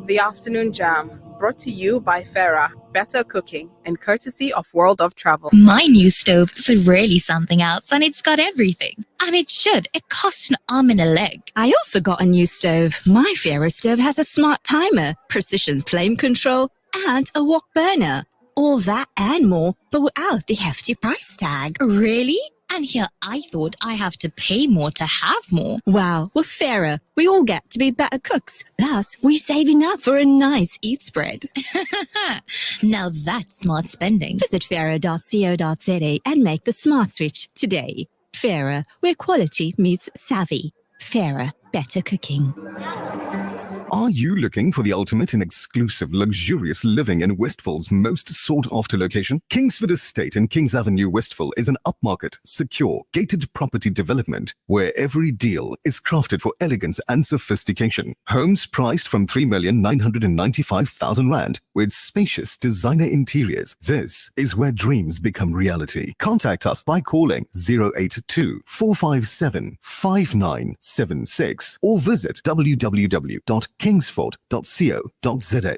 The Afternoon Jam, brought to you by Farah, better cooking and courtesy of World of Travel. My new stove is really something else, and it's got everything. And it should. It cost an arm and a leg. I also got a new stove. My Farah stove has a smart timer, precision flame control, and a wok burner. All that and more, but without the hefty price tag. Really? And here I thought I have to pay more to have more. Wow, with Farah, we all get to be better cooks. Plus, we're saving up for a nice eat spread. Now that's smart spending. Visit farah.co.za and make the smart switch today. Farah, where quality meets savvy. Farah, better cooking. Are you looking for the ultimate in exclusive, luxurious living in Westville's most sought-after location? Kingsford Estate in Kings Avenue, Westville is an upmarket, secure, gated property development where every deal is crafted for elegance and sophistication. Homes priced from 3,995,000 Rand with spacious designer interiors. This is where dreams become reality. Contact us by calling 082-457-5976 or visit www.kingsford.co.za.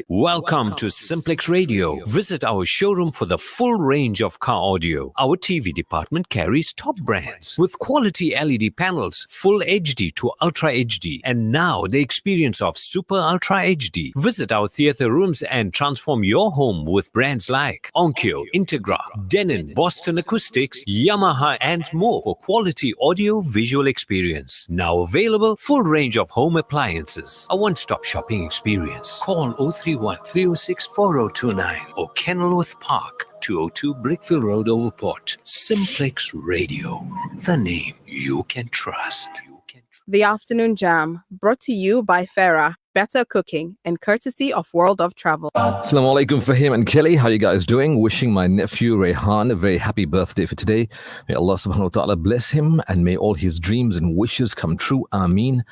Welcome to Simplex Radio. Visit our showroom for the full range of car audio. Our TV department carries top brands with quality LED panels, full HD to Ultra HD, and now the experience of Super Ultra HD. Visit our theater rooms and transform your home with brands like Onkyo, Integra, Denon, Boston Acoustics, Yamaha, and more for quality audio visual experience. Now available, full range of home appliances. A one-stop shopping experience. Call 031 306 4029 or Kenilworth Park, 202 Brickfield Road, Overport. Simplex Radio, the name you can trust. The Afternoon Jam, brought to you by Farah, better cooking and courtesy of World of Travel. Assalamu alaikum Fahim and Kelly. How you guys doing? Wishing my nephew Rehan a very happy birthday for today. May Allah subhanahu wa ta'ala bless him and may all his dreams and wishes come true. Ameen.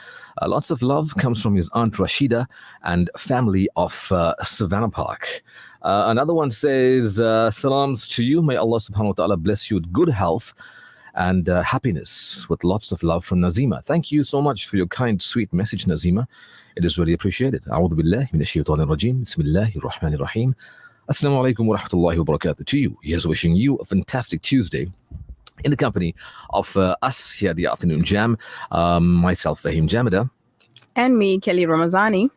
Lots of love comes from his aunt Rashida and family of Savannah Park. Another one says, salams to you. May Allah subhanahu wa ta'ala bless you with good health and happiness with lots of love from Nazima. Thank you so much for your kind, sweet message, Nazima. It is really appreciated. A'udhu billahi minash shaitanir rajim. Bismillahir rahmanir rahim. Assalamu alaikum wa rahmatullahi wa barakatuh to you. Here's wishing you a fantastic Tuesday in the company of us here at the Afternoon Jam. Myself, Fahim Jamida. And me, Kelly Ramazani.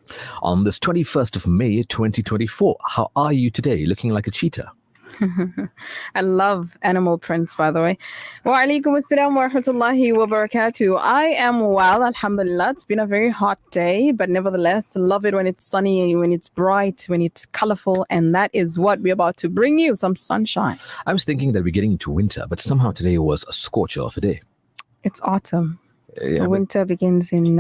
On this 21st of May, 2024. How are you today? Looking like a cheetah. I love animal prints, by the way. Wa alaikum assalam wa rahmatullahi wa barakatuh. I am well, alhamdulillah. It's been a very hot day, but nevertheless, love it when it's sunny, when it's bright, when it's colorful, and that is what we're about to bring you, some sunshine. I was thinking that we're getting into winter, but somehow today was a scorcher of a day. It's autumn. Winter begins in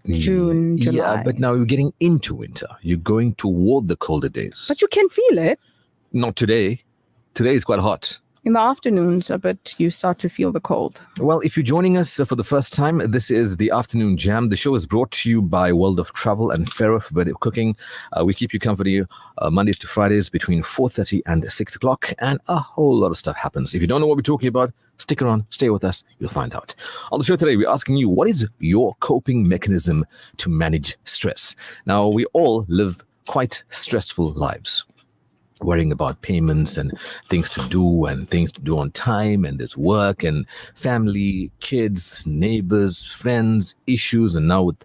June, July. Yeah, but now we're getting into winter. You're going toward the colder days. But you can feel it. Not today. Today is quite hot. In the afternoons, but you start to feel the cold. Well, if you're joining us for the first time, this is the Afternoon Jam. The show is brought to you by World of Travel and Farah for better cooking. We keep you company Mondays to Fridays between 4:30 and 6 o'clock, and a whole lot of stuff happens. If you don't know what we're talking about, stick around, stay with us, you'll find out. On the show today, we're asking you, what is your coping mechanism to manage stress? Now, we all live quite stressful lives. Worrying about payments and things to do on time, and there's work and family, kids, neighbors, friends, issues, and now with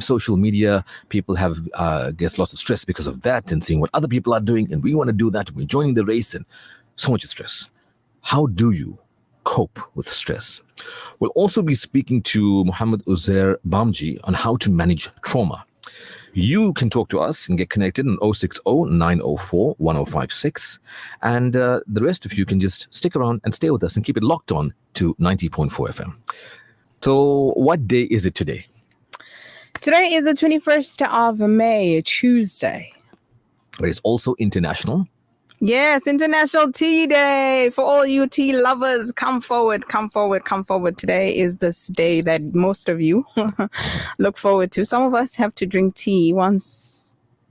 social media, people have get lots of stress because of that and seeing what other people are doing, and we want to do that. We're joining the race, and so much stress. How do you cope with stress? We'll also be speaking to Muhammad Uzair Bamji on how to manage trauma. You can talk to us and get connected on 060-904-1056. And the rest of you can just stick around and stay with us and keep it locked on to 90.4 FM. So what day is it today? Today is the 21st of May, Tuesday. But it's also International. Yes, International Tea Day. For all you tea lovers, come forward, come forward, come forward. Today is this day that most of you look forward to. Some of us have to drink tea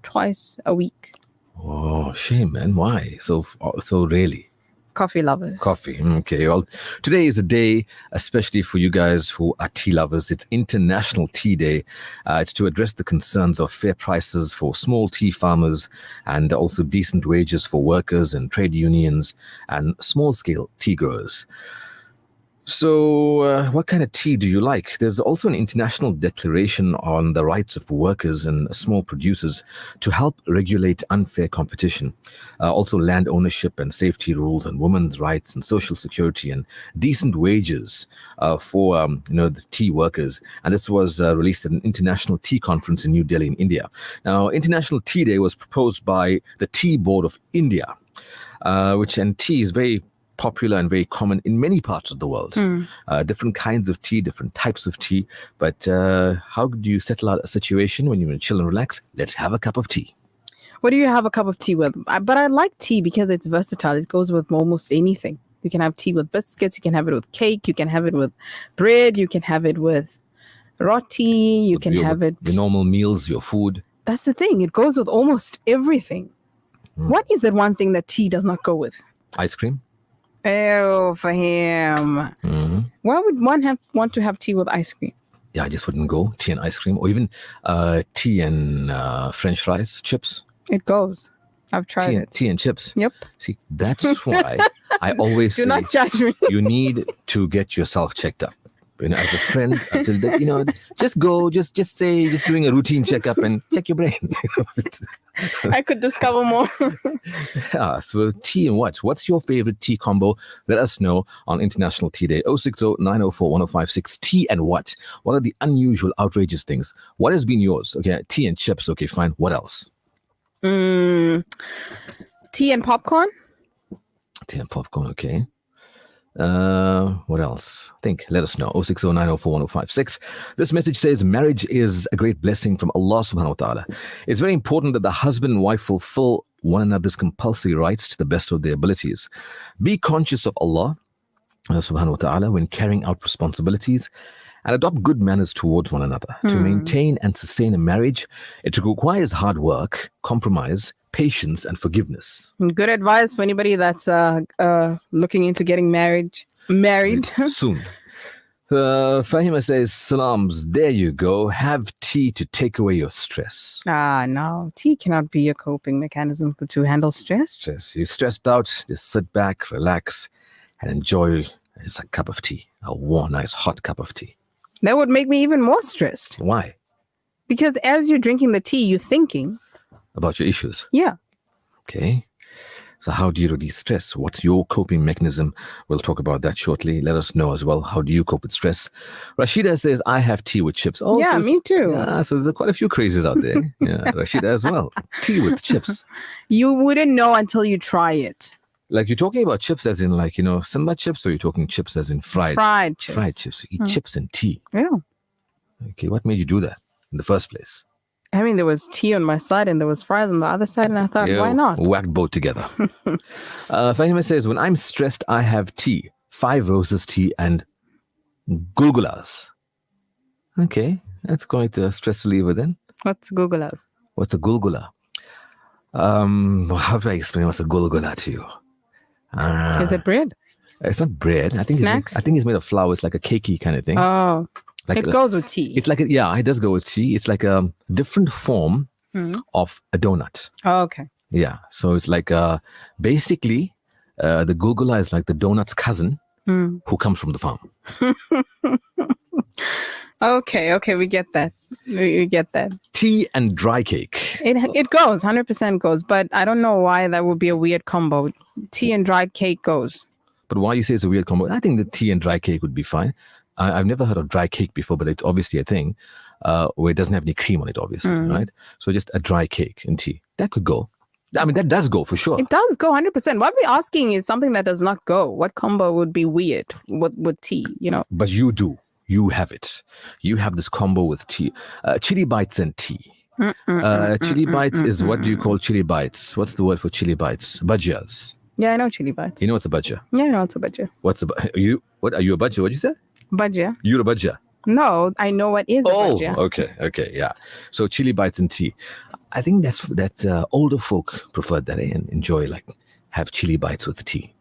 twice a week. Oh, shame, man. Why? So really? Coffee lovers. Coffee. Okay. Well, today is a day, especially for you guys who are tea lovers. It's International Tea Day. It's to address the concerns of fair prices for small tea farmers and also decent wages for workers and trade unions and small-scale tea growers. So, what kind of tea do you like? There's also an international declaration on the rights of workers and small producers to help regulate unfair competition. Also, land ownership and safety rules, and women's rights and social security and decent wages for the tea workers. And this was released at an international tea conference in New Delhi, in India. Now, International Tea Day was proposed by the Tea Board of India, and tea is very popular and very common in many parts of the world. Different kinds of tea, different types of tea. But how do you settle out a situation when you want to chill and relax? Let's have a cup of tea. What do you have a cup of tea with? But I like tea because it's versatile. It goes with almost anything. You can have tea with biscuits. You can have it with cake. You can have it with bread. You can have it with roti. You can have it... Your normal meals, your food. That's the thing. It goes with almost everything. What is that one thing that tea does not go with? Ice cream? Oh, for him. Why would one want to have tea with ice cream? Yeah, I just wouldn't go. Tea and ice cream, or even tea and French fries, chips. It goes. I've tried it. Tea and chips. Yep. See, that's why I always Do say not judge me. you need to get yourself checked up. As a friend, until that, just go, just doing a routine checkup and check your brain. I could discover more. Yeah, so tea and what? What's your favorite tea combo? Let us know on International Tea Day. 060-904-1056. Tea and what? What are the unusual, outrageous things? What has been yours? Okay, tea and chips. Okay, fine. What else? Tea and popcorn. Tea and popcorn. Okay. What else? Let us know. 060-904-1056. This message says marriage is a great blessing from Allah subhanahu wa ta'ala. It's very important that the husband and wife fulfill one another's compulsory rights to the best of their abilities. Be conscious of Allah subhanahu wa ta'ala when carrying out responsibilities and adopt good manners towards one another. To maintain and sustain a marriage, it requires hard work, compromise, patience, and forgiveness. Good advice for anybody that's looking into getting married. Soon. Fahima says, salams, there you go. Have tea to take away your stress. No. Tea cannot be a coping mechanism to handle stress. You're stressed out, just sit back, relax, and enjoy just a cup of tea. A warm, nice, hot cup of tea. That would make me even more stressed. Why? Because as you're drinking the tea, you're thinking about your issues. Yeah. Okay. So how do you release stress? What's your coping mechanism? We'll talk about that shortly. Let us know as well. How do you cope with stress? Rashida says, I have tea with chips. Oh, yeah, me too. Yeah, so there's quite a few crazes out there. Yeah, Rashida as well. Tea with chips. You wouldn't know until you try it. Like you're talking about chips as in Simba chips, or you're talking chips as in fried? Fried chips. Fried chips. You eat chips and tea. Yeah. Okay, what made you do that in the first place? I mean, there was tea on my side and there was fries on the other side, and I thought, why not? Whacked both together. Fahima says, when I'm stressed, I have tea, 5 roses tea and gulgulas. Okay, that's quite a stress reliever then. What's gulgulas? What's a gulgula? How do I explain what's a gulgula to you? Is it bread? It's not bread. I think Snacks? It's made of flour. It's like a cakey kind of thing. Oh. It goes with tea. It's like it does go with tea. It's like a different form of a donut. Oh, okay. Yeah. So it's like basically the gulgula is like the donut's cousin who comes from the farm. Okay, we get that. We get that. Tea and dry cake. It goes, 100% goes, but I don't know why that would be a weird combo. Tea and dried cake goes. But why you say it's a weird combo? I think the tea and dry cake would be fine. I've never heard of dry cake before, but it's obviously a thing where it doesn't have any cream on it, obviously, right? So just a dry cake and tea. That could go. I mean, that does go for sure. It does go 100%. What we're asking is something that does not go. What combo would be weird with tea, But you do. You have it. You have this combo with tea. Chili bites and tea. Chili bites is, what do you call chili bites? What's the word for chili bites? Bhajiyas. Yeah, I know chili bites. You know what's a bhajia? Yeah, I know it's a bhajia. What's are you a bhajia? What'd you say? Bhajia. You're a bhajia. No, I know what is a bhajia. Okay, yeah. So chili bites and tea. I think that older folk preferred that and enjoy have chili bites with tea.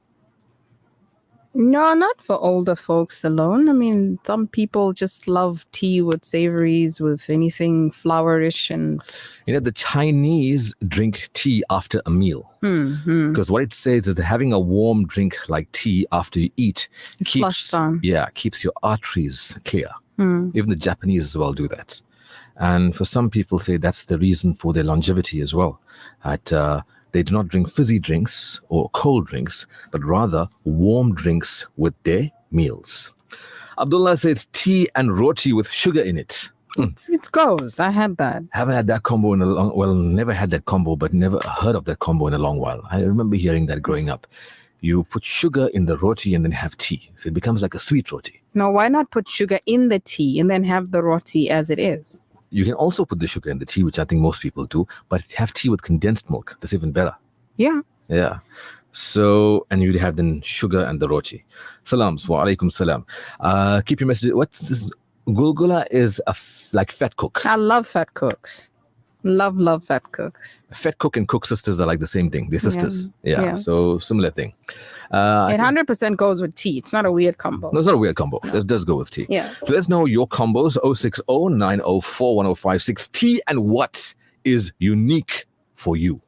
No, not for older folks alone. I mean, some people just love tea with savories, with anything flourish and. The Chinese drink tea after a meal. Because what it says is that having a warm drink like tea after you eat It's flushed down. keeps your arteries clear. Even the Japanese as well do that. And for some people say that's the reason for their longevity as well. That they do not drink fizzy drinks or cold drinks, but rather warm drinks with their meals. Abdullah says tea and roti with sugar in it. It goes. I had that. Haven't had that combo in a long, well, never had that combo, but never heard of that combo in a long while. I remember hearing that growing up. You put sugar in the roti and then have tea. So it becomes like a sweet roti. No, why not put sugar in the tea and then have the roti as it is? You can also put the sugar in the tea, which I think most people do, but have tea with condensed milk. That's even better. Yeah. Yeah. So, and you'd have then sugar and the roti. Salams wa alaikum salam. Keep your message. What's this? Gulgula is like fat cook. I love fat cooks. Love fat cooks. Fat cook and cook sisters are like the same thing. They're sisters. Yeah. Yeah. So similar thing. It 100% goes with tea. It's not a weird combo. No, it's not a weird combo. It does go with tea. Yeah. So let's know your combos. 060-904-1056. Tea and what is unique for you?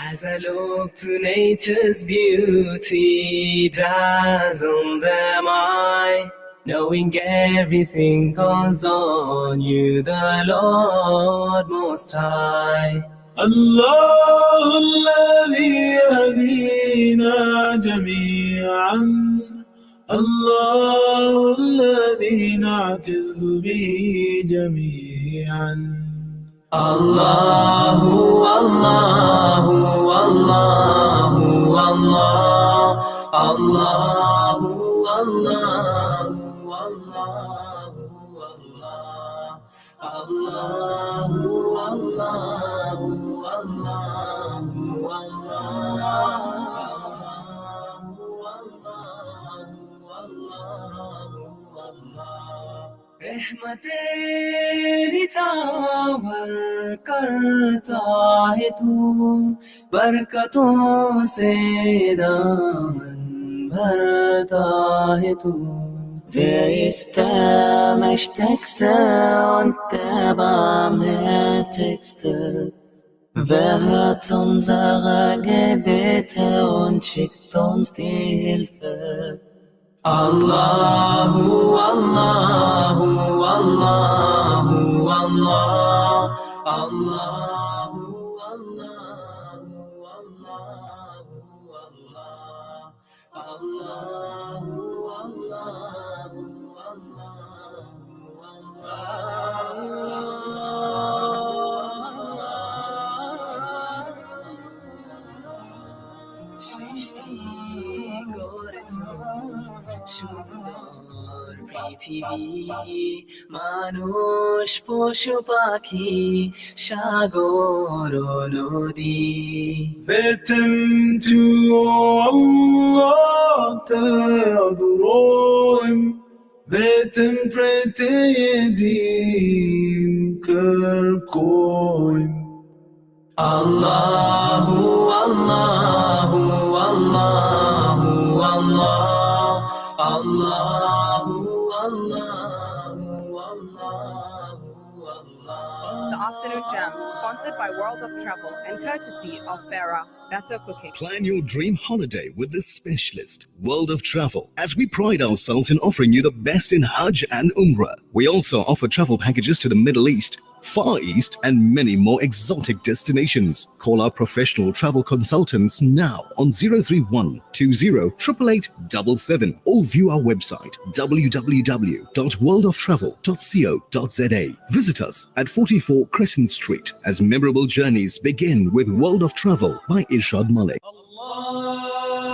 As I look to nature's beauty, dazzled am I, knowing everything calls on you, the Lord Most High. الله الذي يهدينا جميعا، الله الذي نعتز به جميعا. Allahu, Allahu, Allahu, Allah, Allahu, Allahu, Allahu, Allah, Allahu, Allahu, रहमतें निछावर करता है तू, बरकतों से दामन भरता है तू. Wer ist der Mächtigste und der Barmherzigste? Wer hört unsere Gebete und schickt uns die Hilfe? Allahu, Allahu, Allahu, Allah, Allahu, Allahu, Allahu, Allah, Allahu, Allahu, সুন্দর পৃথিবী, মানুষ পশু পাখি সাগর নদী. Beten to Allah te adorojm, vetëm prej teje dim kërkojm. Allahu, Allahu, Allahu, Allah, Allahu, Allahu, Allahu, Allah. The Afternoon Jam, sponsored by World of Travel and courtesy of Farah Better Cooking. Plan your dream holiday with the specialist, World of Travel, as we pride ourselves in offering you the best in Hajj and Umrah. We also offer travel packages to the Middle East, Far East, and many more exotic destinations. Call our professional travel consultants now on 031 20 888877 or view our website www.worldoftravel.co.za. Visit us at 44 Crescent Street as memorable journeys begin with World of Travel by Irshad Malik.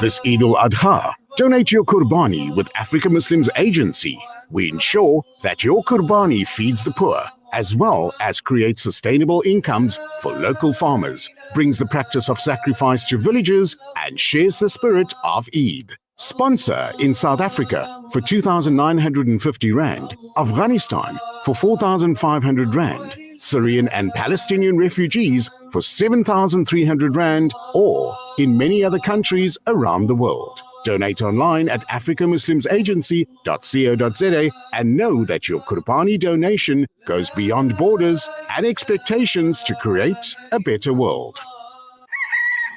This Eid al-Adha, donate your Qurbani with Africa Muslims Agency. We ensure that your Qurbani feeds the poor, as well as creates sustainable incomes for local farmers, brings the practice of sacrifice to villages, and shares the spirit of Eid. Sponsor in South Africa for 2,950 Rand, Afghanistan for 4,500 Rand, Syrian and Palestinian refugees for 7,300 Rand, or in many other countries around the world. Donate online at africamuslimsagency.co.za and know that your Qurbani donation goes beyond borders and expectations to create a better world.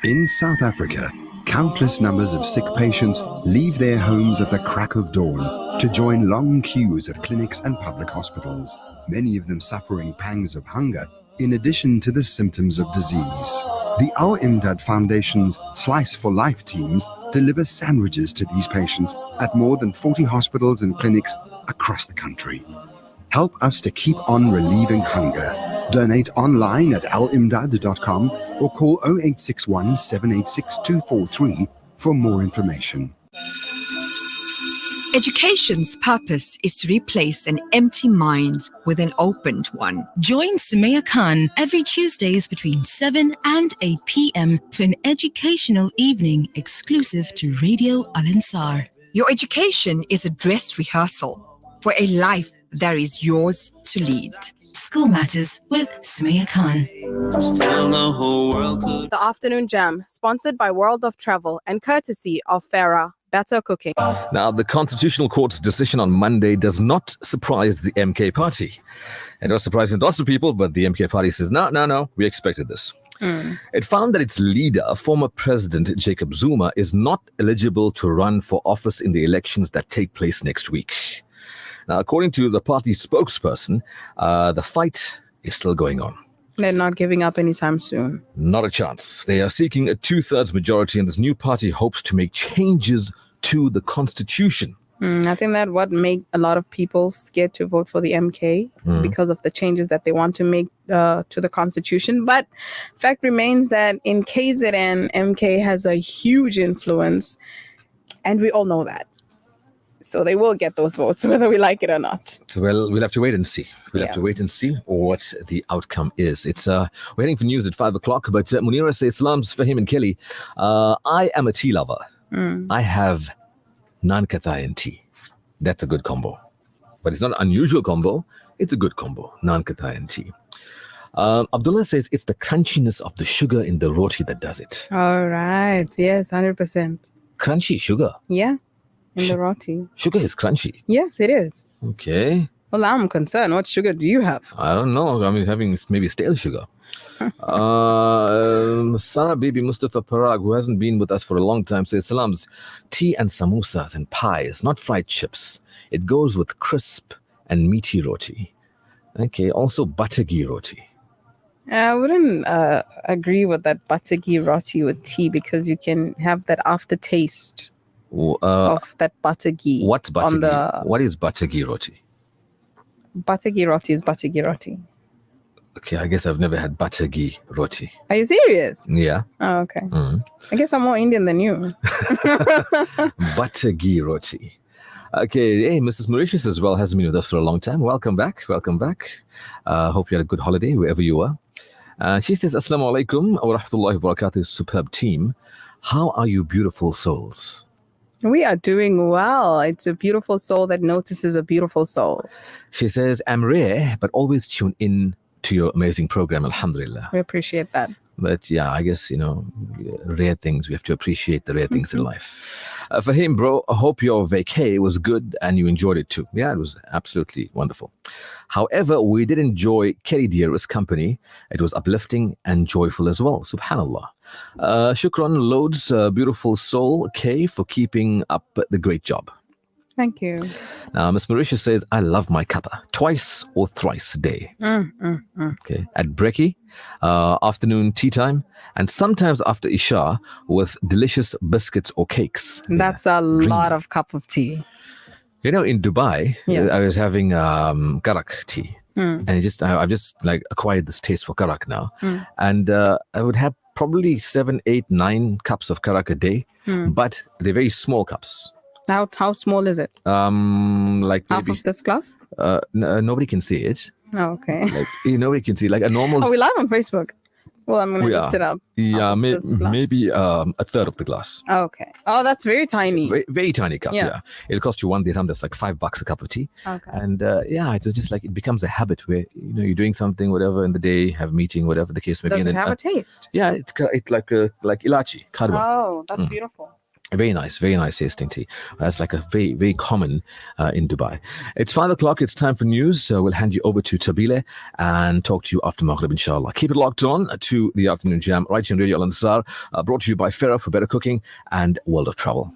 In South Africa, countless numbers of sick patients leave their homes at the crack of dawn to join long queues at clinics and public hospitals, many of them suffering pangs of hunger in addition to the symptoms of disease. The Al Imdad Foundation's Slice for Life teams deliver sandwiches to these patients at more than 40 hospitals and clinics across the country. Help us to keep on relieving hunger. Donate online at alimdad.com or call 0861 786 243 for more information. Education's purpose is to replace an empty mind with an opened one. Join Sumaya Khan every Tuesdays between 7 and 8 p.m. for an educational evening exclusive to Radio Al-Ansar. Your education is a dress rehearsal for a life that is yours to lead. School Matters with Sumaya Khan. The Afternoon Jam, sponsored by World of Travel and courtesy of Farah. Better cooking. Now, the Constitutional Court's decision on Monday does not surprise the MK party. It was surprising to lots of people, but the MK party says, no, we expected this. It found that its leader, former President Jacob Zuma, is not eligible to run for office in the elections that take place next week. Now, according to the party spokesperson, the fight is still going on. They're not giving up anytime soon. Not a chance. They are seeking a 2/3 majority, and this new party hopes to make changes to the constitution. I think that what made a lot of people scared to vote for the MK because of the changes that they want to make to the constitution. But fact remains that in KZN, MK has a huge influence, and we all know that. So they will get those votes, whether we like it or not. So, well, we'll have to wait and see. We'll have to wait and see what the outcome is. It's we're heading for news at 5 o'clock, but Munira says, salams for him and Kelly. I am a tea lover. I have naan kathai and tea. That's a good combo. But it's not an unusual combo. It's a good combo. Naan kathai and tea. Abdullah says it's the crunchiness of the sugar in the roti that does it. All right. Yes, 100%. Crunchy sugar? Yeah. In the roti. Sugar is crunchy. Yes, it is. Okay. Well, I'm concerned. What sugar do you have? I don't know. I mean, having maybe stale sugar. Sarah Baby Mustafa Parag, who hasn't been with us for a long time, says, salams, tea and samosas and pies, not fried chips. It goes with crisp and meaty roti. Okay, also butter ghee roti. I wouldn't agree with that butter ghee roti with tea because you can have that aftertaste of that butter ghee. What's butter ghee? What is butter ghee roti? Butter ghee roti is butter ghee roti. Okay, I guess I've never had butter ghee roti. Are you serious? Yeah. Oh, okay. I guess I'm more Indian than you. Butter ghee roti. Okay, hey, Mrs. Mauritius as well hasn't been with us for a long time. Welcome back. Welcome back. Hope you had a good holiday wherever you were. She says, Assalamu alaikum wa rahmatullahi wa barakatuh, superb team. How are you beautiful souls? We are doing well. It's a beautiful soul that notices a beautiful soul. She says, I'm rare, but always tune in to your amazing program, alhamdulillah. We appreciate that. But yeah, I guess, rare things. We have to appreciate the rare things in life. For him, bro, I hope your vacay was good and you enjoyed it too. Yeah, it was absolutely wonderful. However, we did enjoy Kelly Dear's company. It was uplifting and joyful as well. Subhanallah. Shukran loads, beautiful soul, Kay, for keeping up the great job. Thank you. Now, Miss Marisha says, I love my cuppa twice or thrice a day. Okay. At brekkie, afternoon tea time, and sometimes after Isha with delicious biscuits or cakes. That's a lot of cup of tea. You know, in Dubai, Yeah. I was having karak tea. And I've just like acquired this taste for karak now. And I would have probably 7, 8, 9 cups of karak a day, but they're very small cups. How small is it? Like Half maybe of this glass? nobody can see it. Oh, okay. Like nobody can see like a normal. Oh, we live on Facebook. Well, I'm gonna lift it up. Yeah, this glass. maybe a third of the glass. Okay. Oh, that's very tiny. Very, very tiny cup. Yeah. Yeah. It'll cost you 1 dirham. That's like $5 a cup of tea. Okay. And it's just like it becomes a habit where you're doing something, whatever in the day, have a meeting, whatever the case may be. Does and it then, have a taste? Yeah, it's like ilachi, cardamom. Oh, that's beautiful. Very nice tasting tea. That's like a very, very common in Dubai. It's 5 o'clock. It's time for news. So we'll hand you over to Tabile and talk to you after Maghrib, inshallah. Keep it locked on to the Afternoon Jam right here on Radio Al Ansar, brought to you by Farah for better cooking and World of Travel.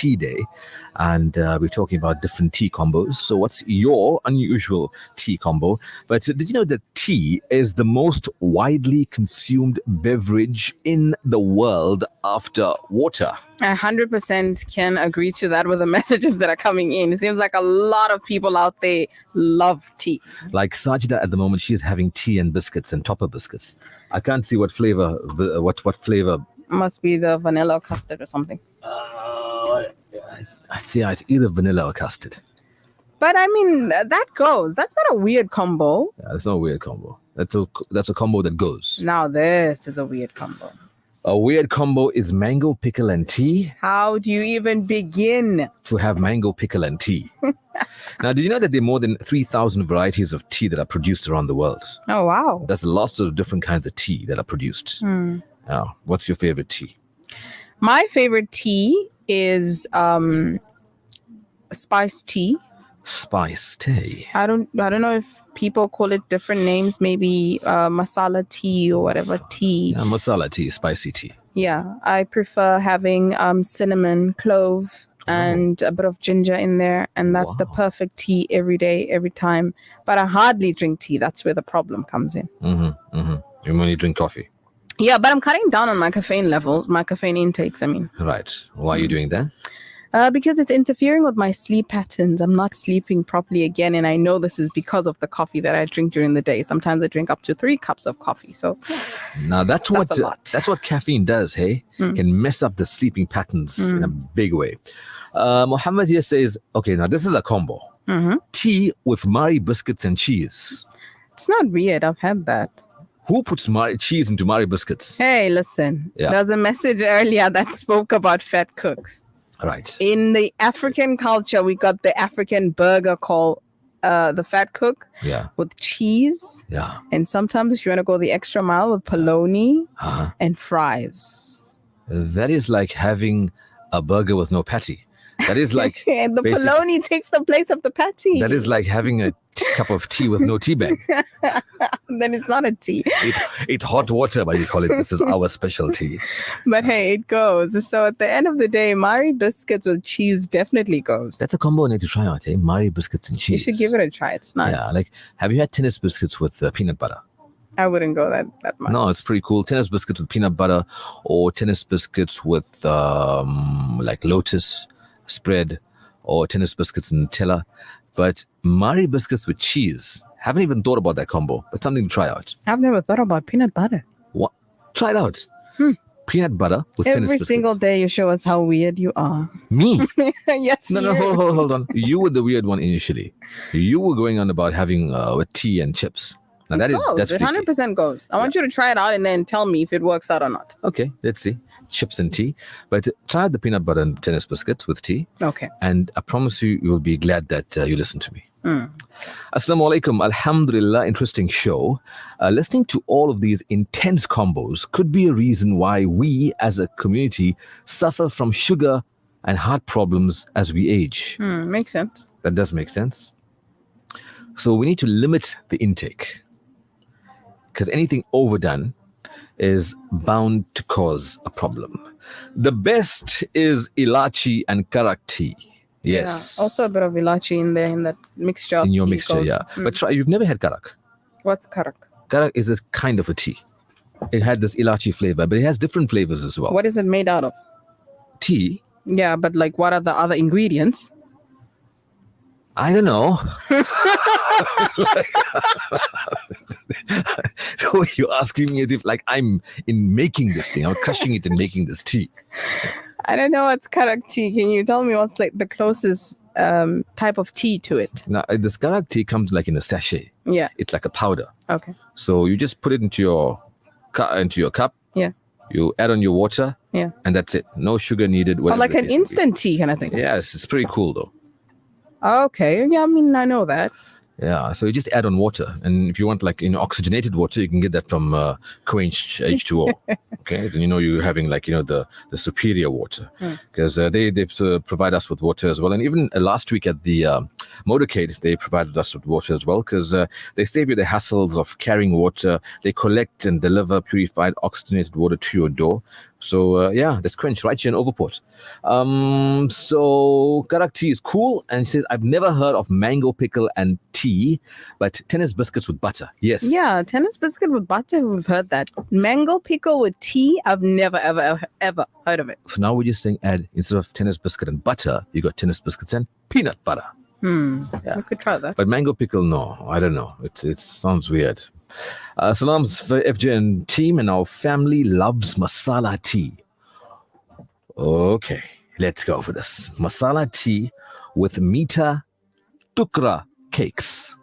Tea Day, and we're talking about different tea combos. So what's your unusual tea combo? But did you know that tea is the most widely consumed beverage in the world after water? I 100% can agree to that with the messages that are coming in. It seems like a lot of people out there love tea. Like Sajida at the moment, she is having tea and biscuits and topper biscuits. I can't see what flavor. What flavor? Must be the vanilla or custard or something. I think it's either vanilla or custard. But I mean, that goes. That's not a weird combo. Yeah, that's not a weird combo. That's a combo that goes. Now this is a weird combo. A weird combo is mango pickle and tea. How do you even begin to have mango pickle and tea? Now, did you know that there are more than 3,000 varieties of tea that are produced around the world? Oh, wow. That's lots of different kinds of tea that are produced. Now, what's your favorite tea? My favorite tea is spiced tea. Spice tea. I don't know if people call it different names, maybe masala tea or whatever tea. Yeah, masala tea, spicy tea. Yeah, I prefer having cinnamon, clove, and a bit of ginger in there, and that's the perfect tea every day, every time. But I hardly drink tea. That's where the problem comes in. You only drink coffee. Yeah, but I'm cutting down on my caffeine levels, my caffeine intakes, I mean. Right. Why are you doing that? Because it's interfering with my sleep patterns. I'm not sleeping properly again, and I know this is because of the coffee that I drink during the day. Sometimes I drink up to 3 cups of coffee. So now that's a lot. That's what caffeine does, hey? Can mess up the sleeping patterns in a big way. Muhammad here says, okay, now this is a combo. Tea with Mari biscuits and cheese. It's not weird. I've had that. Who puts cheese into Mari biscuits? Hey, listen. Yeah. There's a message earlier that spoke about fat cooks. Right. In the African culture, we got the African burger called the fat cook with cheese. Yeah. And sometimes if you want to go the extra mile with polony and fries. That is like having a burger with no patty. That is like... and the polony takes the place of the patty. That is like having a cup of tea with no tea bag. Then it's not a tea. It's hot water, but you call it, this is our specialty. But hey, it goes. So at the end of the day, Mari biscuits with cheese definitely goes. That's a combo I need to try out, eh? Mari biscuits and cheese. You should give it a try. It's nice. Yeah, like, have you had tennis biscuits with peanut butter? I wouldn't go that much. No, it's pretty cool. Tennis biscuits with peanut butter, or tennis biscuits with like lotus spread, or tennis biscuits and Nutella. But Mari biscuits with cheese, haven't even thought about that combo, but something to try out. I've never thought about peanut butter. What? Try it out. Peanut butter with tennis biscuits. Every single day you show us how weird you are. Me? Yes. No, hold on. You were the weird one initially. You were going on about having with tea and chips. Now that's it 100% goes. I want you to try it out and then tell me if it works out or not. Okay, let's see. Chips and tea. But try the peanut butter and tennis biscuits with tea. Okay. And I promise you will be glad that you listened to me. Assalamu alaikum. Alhamdulillah, interesting show. Listening to all of these intense combos could be a reason why we as a community suffer from sugar and heart problems as we age. Makes sense. That does make sense. So we need to limit the intake, because anything overdone is bound to cause a problem. The best is ilachi and karak tea. Yes. Yeah. Also a bit of ilachi in there in that mixture. In your mixture, yeah. But try, you've never had karak. What's karak? Karak is a kind of a tea. It had this ilachi flavor, but it has different flavors as well. What is it made out of? Tea. Yeah, but like what are the other ingredients? I don't know. So you're asking me as if like I'm in making this thing. I'm crushing it and making this tea. I don't know what's karak tea. Can you tell me what's like the closest type of tea to it? Now, this karak tea comes like in a sachet. Yeah. It's like a powder. Okay. So you just put it into your cup. Yeah. You add on your water. Yeah. And that's it. No sugar needed. Or like an instant tea kind of thing. Yes, it's pretty cool though. Okay. Yeah, I mean, I know that. Yeah, so you just add on water, and if you want like oxygenated water, you can get that from quenched H2O. Okay, then you're having like the superior water, because they provide us with water as well. And even last week at the Motorcade, they provided us with water as well because they save you the hassles of carrying water. They collect and deliver purified, oxygenated water to your door. So, that's Quench right here in Overport. So, Karak tea is cool. And he says, I've never heard of mango pickle and tea, but tennis biscuits with butter. Yes. Yeah, tennis biscuit with butter, we've heard that. Mango pickle with tea, I've never, ever heard of it. So now we're just saying, add, instead of tennis biscuit and butter, you got tennis biscuits and peanut butter. Yeah. We could try that. But mango pickle, no, I don't know. It sounds weird. Salams for FJ and team, and our family loves masala tea. Okay, let's go for this. Masala tea with Meeta Tukra cakes.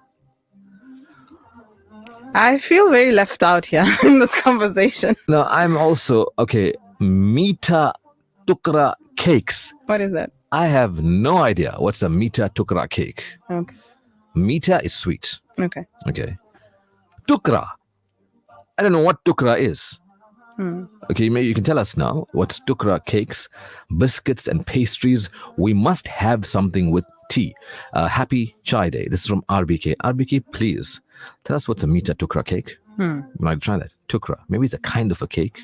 I feel very left out here in this conversation. No, I'm also, okay, Meeta Tukra cakes. What is that? I have no idea what's a Meeta Tukra cake. Okay. Meeta is sweet. Okay. Okay. Tukra. I don't know what tukra is. Okay, maybe you can tell us now. What's tukra cakes, biscuits and pastries? We must have something with tea. Happy Chai Day. This is from RBK. RBK, please tell us what's a Meeta Tukra cake. You might try that. Tukra. Maybe it's a kind of a cake.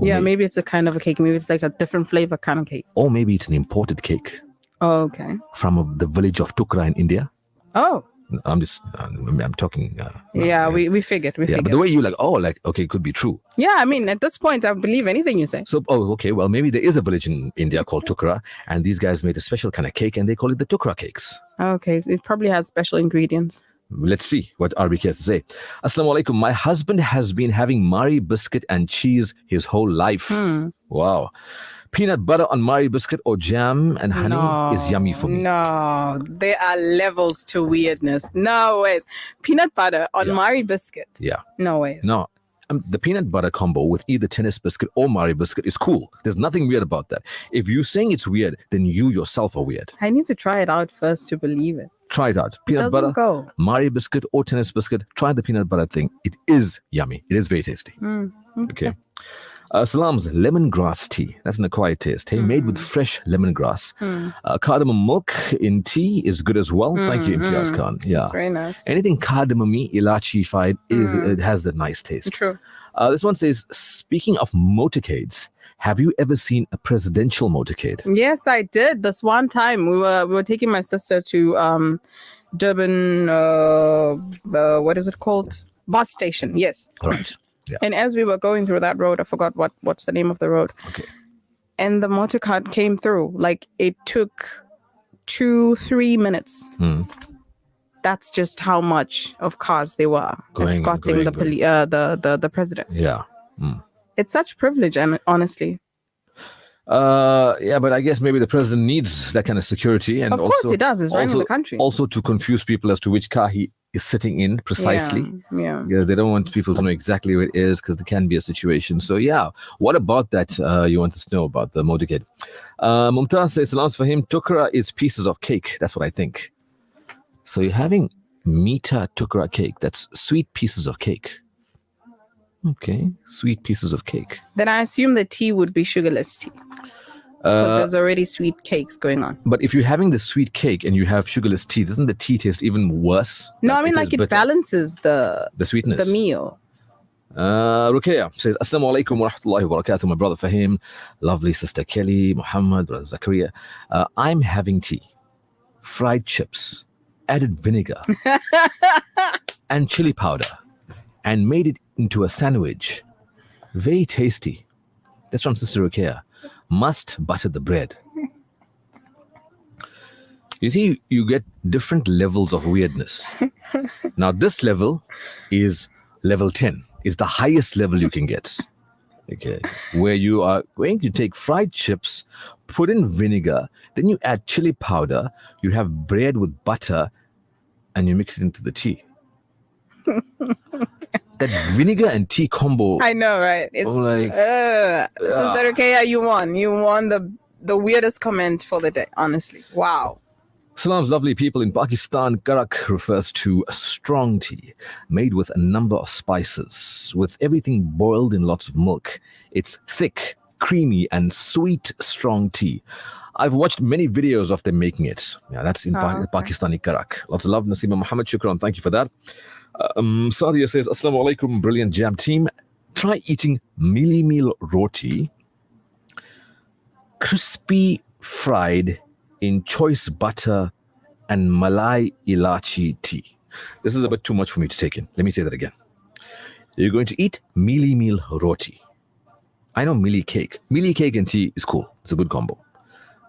Yeah, maybe it's a kind of a cake. Maybe it's like a different flavor kind of cake. Or maybe it's an imported cake. Oh, okay. From the village of Tukra in India. Oh. I'm talking. Yeah, we figured. We figured. But the way you okay, could be true. Yeah, I mean, at this point, I believe anything you say. So, okay, well, maybe there is a village in India called Tukra, and these guys made a special kind of cake, and they call it the Tukra cakes. Okay, so it probably has special ingredients. Let's see what RBK has to say. Assalamu alaikum. My husband has been having Mari biscuit and cheese his whole life. Wow. Peanut butter on Mari biscuit or jam and honey is yummy for me. No, there are levels to weirdness. No ways. Peanut butter on Mari biscuit. Yeah. No ways. No. The peanut butter combo with either tennis biscuit or Mari biscuit is cool. There's nothing weird about that. If you're saying it's weird, then you yourself are weird. I need to try it out first to believe it. Try it out. Peanut butter, Mari biscuit or tennis biscuit. Try the peanut butter thing. It is yummy. It is very tasty. Okay. Salam's lemongrass tea. That's an acquired taste. Hey, made with fresh lemongrass. Cardamom milk in tea is good as well. Thank you, Imtiaz Khan. Yeah, it's very nice. Anything cardamom-y, ilachi-fied, it has that nice taste. True. This one says, speaking of motorcades, have you ever seen a presidential motorcade? Yes, I did. This one time we were taking my sister to Durban. What is it called? Bus station. Yes. All right. Yeah. And as we were going through that road, I forgot what's the name of the road. Okay. And the motor car came through. Like it took 2-3 minutes. That's just how much of cars they were escorting the president. Yeah. It's such privilege, and honestly. Yeah, but I guess maybe the president needs that kind of security, and of course he does. He's running the country. Also to confuse people as to which car he is sitting in precisely. Yeah. Because they don't want people to know exactly where it is, because there can be a situation. So yeah, what about that? You want us to know about the motorcade? Mumtaz says, salams for him. Tukra is pieces of cake. That's what I think. So you're having Meeta Tukra cake. That's sweet pieces of cake. Okay, sweet pieces of cake. Then I assume the tea would be sugarless tea. Because there's already sweet cakes going on. But if you're having the sweet cake and you have sugarless tea, doesn't the tea taste even worse? No, I mean it balances the sweetness. The meal. Ruqayya says, Assalamu alaikum wa rahmatullahi wa barakatuh. My brother Fahim, lovely sister Kelly, Muhammad, brother Zakaria. I'm having tea, fried chips, added vinegar and chili powder, and made it into a sandwich. Very tasty. That's from Sister Ruqayya. Must butter the bread. You see, you get different levels of weirdness. Now, this level is level 10. Is the highest level you can get. Okay. Where you are going to take fried chips, put in vinegar, then you add chili powder, you have bread with butter, and you mix it into the tea. That vinegar and tea combo. I know, right? It's like, Sister Ruqayya, you won. You won the weirdest comment for the day, honestly. Wow. Salam's lovely people in Pakistan. Karak refers to a strong tea made with a number of spices, with everything boiled in lots of milk. It's thick, creamy, and sweet strong tea. I've watched many videos of them making it. Yeah, that's in okay. Pakistani Karak. Lots of love, Nasima Muhammad. Shukran. Thank you for that. Sadia says, Assalamu alaikum, brilliant jam team. Try eating mealy meal roti, crispy fried in choice butter and malai ilachi tea. This is a bit too much for me to take in. Let me say that again. You're going to eat mealy meal roti. I know mealy cake. Mealy cake and tea is cool. It's a good combo.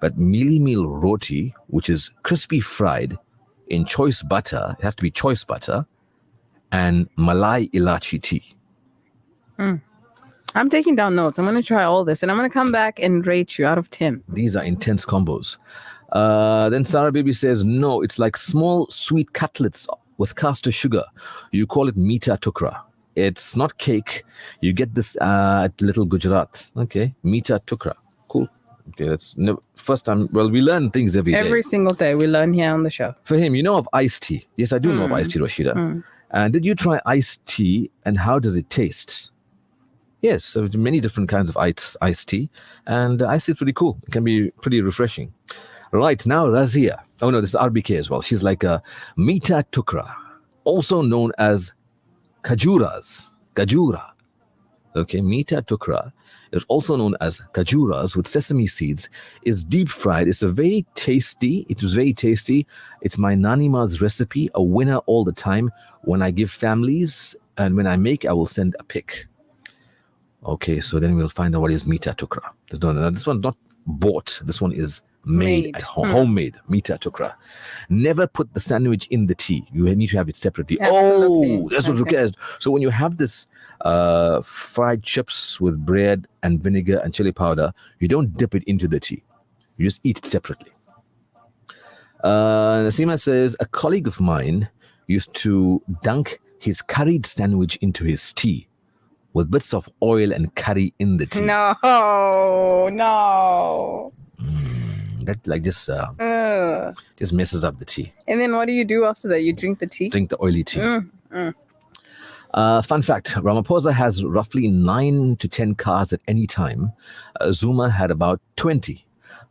But mealy meal roti, which is crispy fried in choice butter, it has to be choice butter, and malai ilachi tea. I'm taking down notes. I'm going to try all this and I'm going to come back and rate you out of 10. These are intense combos. Then Sarah Baby says, no, it's like small sweet cutlets with caster sugar. You call it meeta tukra. It's not cake. You get this at Little Gujarat. Okay, meeta tukra. Cool. Okay, that's first time. Well, we learn things every day. Every single day we learn here on the show. For him, you know of iced tea. Yes, I do know of iced tea, Rashida. And did you try iced tea and how does it taste? Yes, so many different kinds of iced tea. And iced tea is pretty cool. It can be pretty refreshing. Right, now Razia. Oh no, this is RBK as well. She's like a meeta tukra, also known as khajuras. Khajura. Okay, meeta tukra is also known as khajuras with sesame seeds. Is deep fried. It's very tasty. It was very tasty. It's my Nanima's recipe, a winner all the time. When I give families and when I make, I will send a pic. Okay, so then we'll find out what is meeta tukra. This one not bought. This one is made at home, homemade meeta tukra. Never put the sandwich in the tea. You need to have it separately. Absolutely. Oh, that's what requires. So when you have this fried chips with bread and vinegar and chili powder, you don't dip it into the tea. You just eat it separately. Nasima says, a colleague of mine used to dunk his curried sandwich into his tea with bits of oil and curry in the tea. No. That like just messes up the tea. And then what do you do after that? You drink the tea? Drink the oily tea. Fun fact, Ramaphosa has roughly 9 to 10 cars at any time. Zuma had about 20.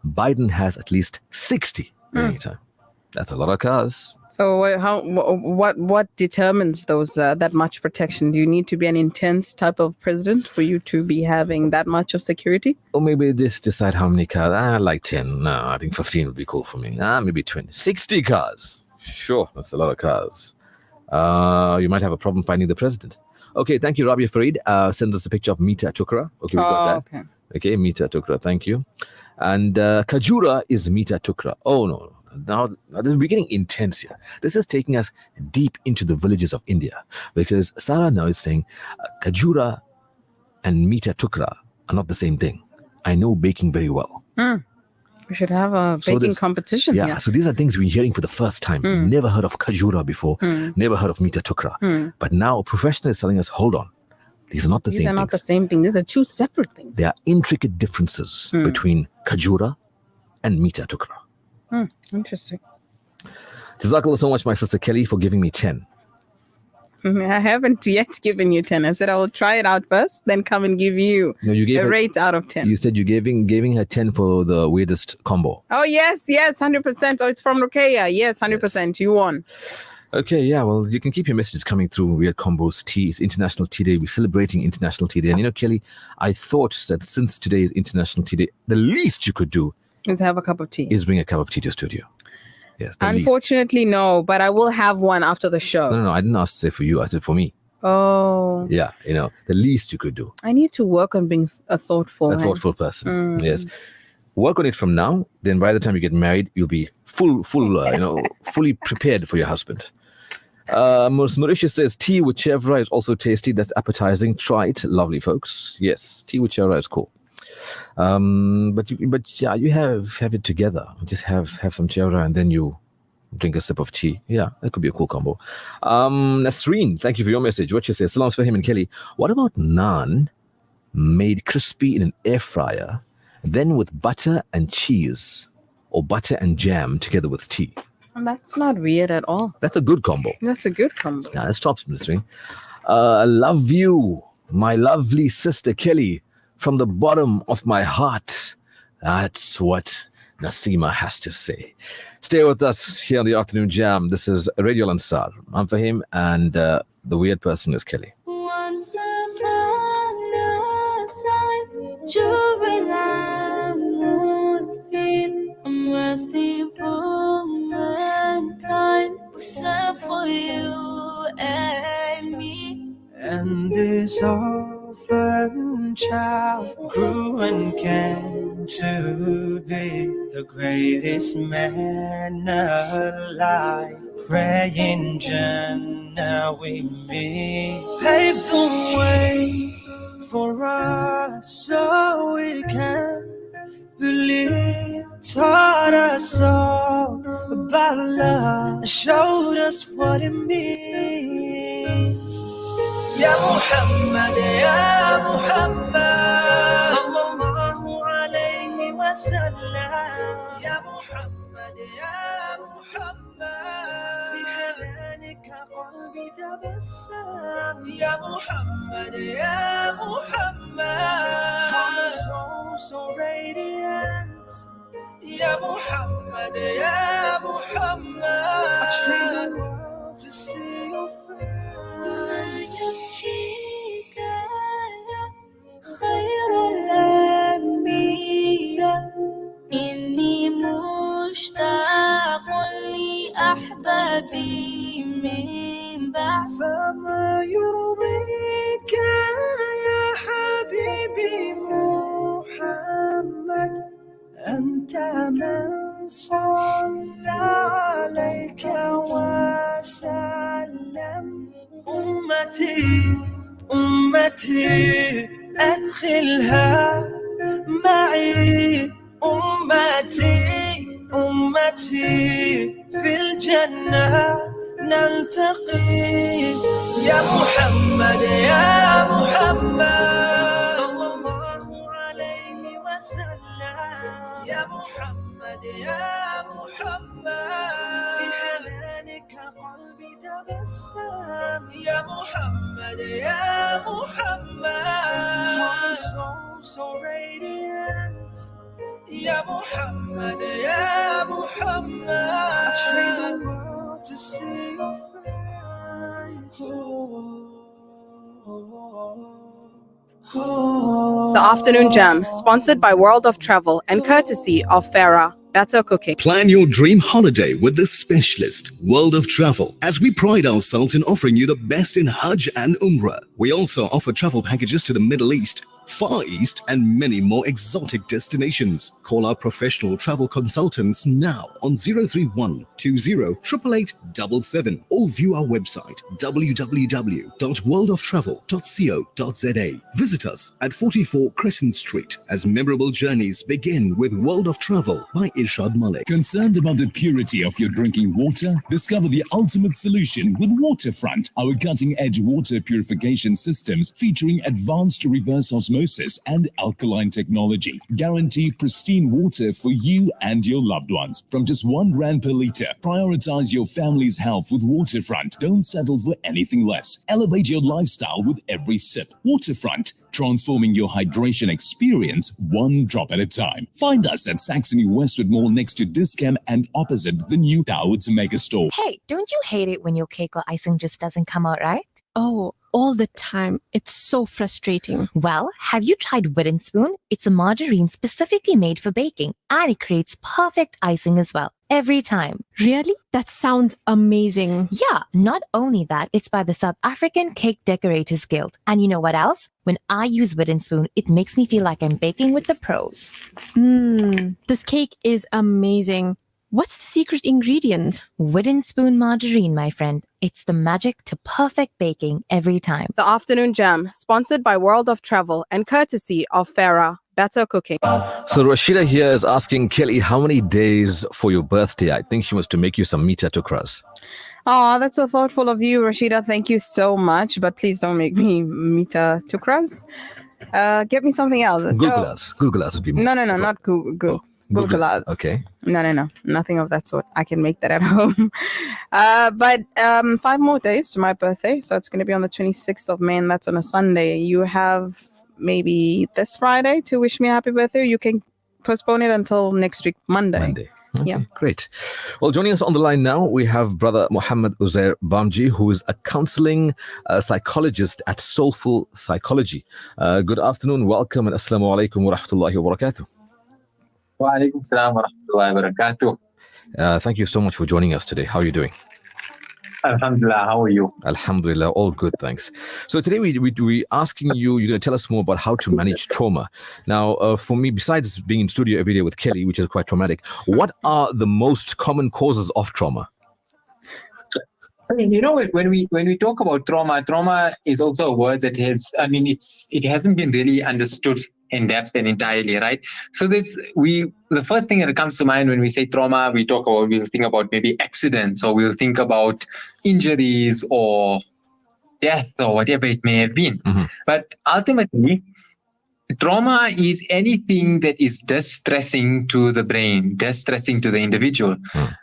Biden has at least 60 at any time. That's a lot of cars. So what determines those that much protection? Do you need to be an intense type of president for you to be having that much of security? Or maybe just decide how many cars. I like 10. No, I think 15 would be cool for me. Maybe 20. 60 cars. Sure, that's a lot of cars. You might have a problem finding the president. Okay, thank you, Rabia Farid. Send us a picture of meeta tukra. Okay, we got that. Okay, meeta tukra, thank you. And Khajura is meeta tukra. Oh, no. Now this is getting intense here. This is taking us deep into the villages of India because Sarah now is saying Khajura and meeta tukra are not the same thing. I know baking very well. We should have a baking competition. Yeah, so these are things we're hearing for the first time. Never heard of Khajura before. Never heard of meeta tukra. But now a professional is telling us, hold on. These are not the same things. These are not the same thing. These are two separate things. There are intricate differences between Khajura and meeta tukra. Interesting. Jazakallah so much, my sister Kelly, for giving me 10. I haven't yet given you 10. I said I will try it out first, then come and give you a rate out of 10. You said you're giving her 10 for the weirdest combo. Oh, yes, 100%. Oh, it's from Ruqayya. Yes, 100%. Yes. You won. Okay, yeah, well, you can keep your messages coming through. Weird Combos Tea. It's International Tea Day. We're celebrating International Tea Day. And you know, Kelly, I thought that since today is International Tea Day, the least you could do is have a cup of tea. Is bring a cup of tea to your studio. Yes. Unfortunately, no, but I will have one after the show. No, I didn't ask to say for you. I said for me. Oh. Yeah, you know, the least you could do. I need to work on being a thoughtful person. Yes. Work on it from now. Then by the time you get married, you'll be fully prepared for your husband. Mauritius says tea with chevra is also tasty. That's appetizing. Try it, lovely folks. Yes, tea with chevra is cool. But you have it together. Just have some chevra and then you drink a sip of tea. Yeah, that could be a cool combo. Nasreen, thank you for your message. What you say? Salams for him and Kelly. What about naan made crispy in an air fryer, then with butter and cheese, or butter and jam together with tea? That's not weird at all. That's a good combo. That's a good combo. Yeah, that's top, Nasreen. Love you, my lovely sister Kelly. From the bottom of my heart. That's what Nasima has to say. Stay with us here on the Afternoon Jam. This is Radio Ansar. I'm Fahim, and the weird person is Kelly. Once upon a time, during our moonfit, a merciful mankind was sent for you and me. And this orphan child grew and came to be the greatest man alive. Praying Jannah with me, paved the way for us so we can believe. Taught us all about love, showed us what it means. Ya Muhammad, Ya Muhammad, sallallahu alayhi wa sallam. Ya Muhammad, Ya Muhammad, بحنانك قلبي تبسم. Ya Muhammad, Ya Muhammad, heart so radiant. Ya Muhammad, Ya Muhammad, I trade the world to see your face. خير الأنبياء إني مشتاق لأحبابي من بعد. فما يرضيك يا حبيبي محمد، أنت من صلى عليك وسلم. أمتي أمتي أدخلها معي، أمتي أمتي في الجنة نلتقي. يا محمد يا محمد صلى الله عليه وسلم. يا محمد يا محمد بحنانك قلبي تبسم. يا محمد يا محمد so radiant. Ya Muhammad, Ya Muhammad, I trade the world to see your face. The Afternoon Jam, sponsored by World of Travel and courtesy of Farah Better Cooking. Plan your dream holiday with the specialist, World of Travel, as we pride ourselves in offering you the best in Hajj and Umrah. We also offer travel packages to the Middle East, Far East, and many more exotic destinations. Call our professional travel consultants now on 031 20 888 or view our website www.worldoftravel.co.za. Visit us at 44 Crescent Street as memorable journeys begin with World of Travel by Irshad Malik. Concerned about the purity of your drinking water? Discover the ultimate solution with Waterfront, our cutting-edge water purification systems featuring advanced reverse osmosis and alkaline technology. Guarantee pristine water for you and your loved ones. From just R1 per litre. Prioritize your family's health with Waterfront. Don't settle for anything less. Elevate your lifestyle with every sip. Waterfront, transforming your hydration experience one drop at a time. Find us at Saxony Westwood Mall next to Discam and opposite the new Towards Mega Store. Hey, don't you hate it when your cake or icing just doesn't come out right? Oh, all the time. It's so frustrating. Well, have you tried Wooden Spoon? It's a margarine specifically made for baking, and it creates perfect icing as well, every time. Really? That sounds amazing. Yeah, not only that, it's by the South African Cake Decorators Guild. And you know what else? When I use Wooden Spoon, it makes me feel like I'm baking with the pros. This cake is amazing. What's the secret ingredient? Wooden Spoon margarine, my friend. It's the magic to perfect baking every time. The Afternoon Jam, sponsored by World of Travel and courtesy of Farah Better Cooking. So Rashida here is asking Kelly, how many days for your birthday? I think she wants to make you some meeta tukras. Oh, that's so thoughtful of you, Rashida. Thank you so much. But please don't make me meeta tukras. Get me something else. Google us would be more. No, not Google. Google us. Okay. No. Nothing of that sort. I can make that at home. But 5 more days to my birthday. So it's going to be on the 26th of May, and that's on a Sunday. You have maybe this Friday to wish me a happy birthday. You can postpone it until next week, Monday. Okay, Yeah. great. Well, joining us on the line now, we have Brother Muhammad Uzair Bamji, who is a counseling psychologist at Soulful Psychology. Good afternoon, welcome, and assalamu alaikum wa rahmatullahi wa barakatuh. Wa alaikum salam wa rahmatullahi wa barakatuh. Thank you so much for joining us today. How are you doing? Alhamdulillah, how are you? Alhamdulillah, all good, thanks. So today we asking you, you're going to tell us more about how to manage trauma. Now, for me, besides being in studio every day with Kelly, which is quite traumatic, what are the most common causes of trauma? I mean, when we talk about trauma is also a word that it hasn't been really understood in depth and entirely, right? So the first thing that comes to mind when we say trauma, we'll think about maybe accidents, or we'll think about injuries or death or whatever it may have been. Mm-hmm. But ultimately, trauma is anything that is distressing to the brain, distressing to the individual.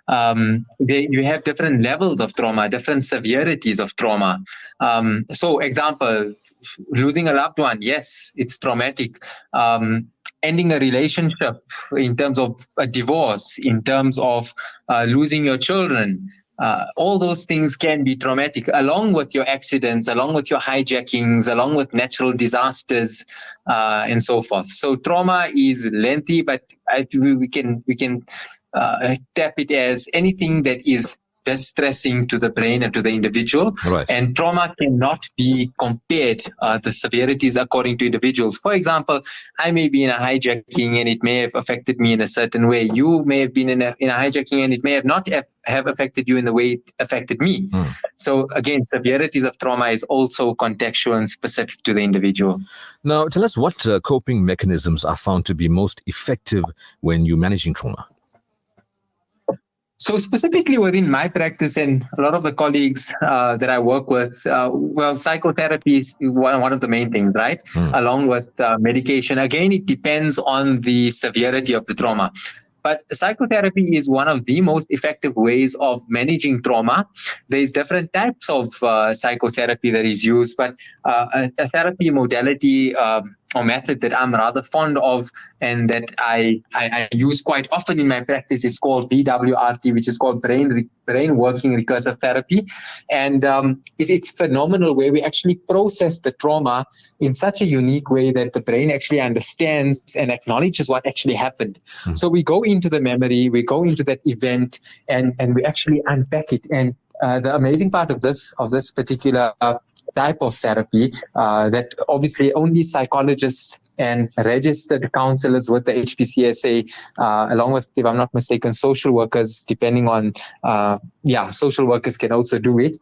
You have different levels of trauma, different severities of trauma. So, example, losing a loved one, yes, it's traumatic. Ending a relationship, in terms of a divorce, in terms of losing your children, all those things can be traumatic, along with your accidents, along with your hijackings, along with natural disasters, and so forth. So trauma is lengthy, but we can tap it as anything that is distressing to the brain and to the individual. Right. And trauma cannot be compared, the severities according to individuals. For example, I may be in a hijacking and it may have affected me in a certain way. You may have been in a hijacking and it may have not have affected you in the way it affected me. So again, severities of trauma is also contextual and specific to the individual. Now, tell us what coping mechanisms are found to be most effective when you're managing trauma. So specifically within my practice and a lot of the colleagues that I work with, psychotherapy is one of the main things, right? Along with medication. Again, it depends on the severity of the trauma. But psychotherapy is one of the most effective ways of managing trauma. There's different types of psychotherapy that is used, but a therapy modality or method that I'm rather fond of and that I use quite often in my practice is called BWRT, which is called Brain Working Recursive Therapy. And it's phenomenal, where we actually process the trauma in such a unique way that the brain actually understands and acknowledges what actually happened. So we go into the memory, we go into that event, and we actually unpack it. And the amazing part of this particular type of therapy that obviously only psychologists and registered counselors with the HPCSA, along with, if I'm not mistaken, social workers, depending on, social workers can also do it.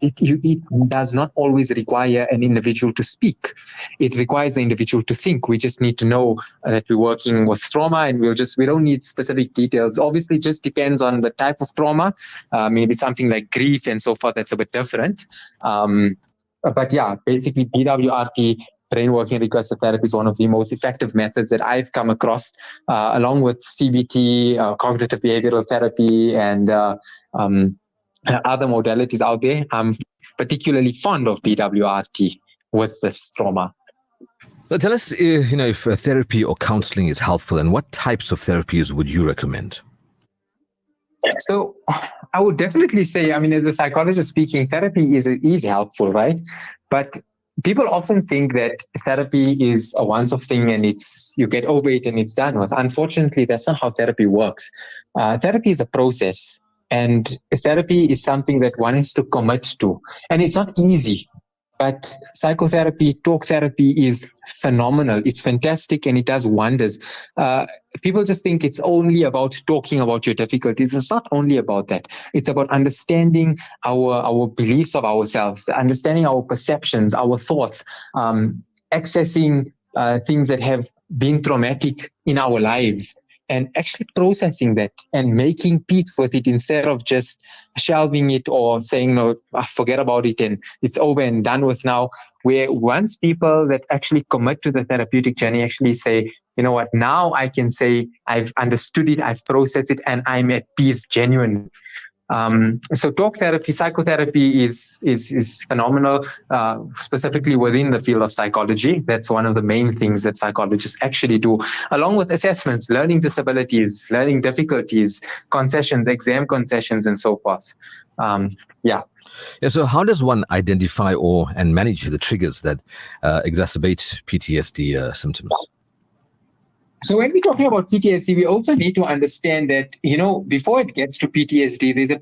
It does not always require an individual to speak. It requires the individual to think. We just need to know that we're working with trauma, and we don't need specific details. Obviously, it just depends on the type of trauma. Maybe something like grief and so forth, that's a bit different. But yeah, basically BWRT, Brain Working Recursive Therapy, is one of the most effective methods that I've come across, along with CBT, cognitive behavioral therapy, and other modalities out there. I'm particularly fond of BWRT with this trauma. So tell us, if therapy or counseling is helpful, and what types of therapies would you recommend? So I would definitely say, as a psychologist speaking, therapy is helpful, right? But people often think that therapy is a once-off thing and you get over it and it's done with. Unfortunately, that's not how therapy works. Therapy is a process, and therapy is something that one has to commit to. And it's not easy. But psychotherapy, talk therapy is phenomenal. It's fantastic and it does wonders. People just think it's only about talking about your difficulties. It's not only about that. It's about understanding our beliefs of ourselves, understanding our perceptions, our thoughts, accessing things that have been traumatic in our lives, and actually processing that and making peace with it instead of just shelving it or saying, no, forget about it and it's over and done with now. Where once people that actually commit to the therapeutic journey actually say, you know what, now I can say I've understood it, I've processed it, and I'm at peace genuinely. So talk therapy, psychotherapy is phenomenal, specifically within the field of psychology. That's one of the main things that psychologists actually do, along with assessments, learning disabilities, learning difficulties, concessions, exam concessions, and so forth. Yeah. So how does one identify and manage the triggers that exacerbate PTSD symptoms? So when we're talking about PTSD, we also need to understand that, before it gets to PTSD, there's a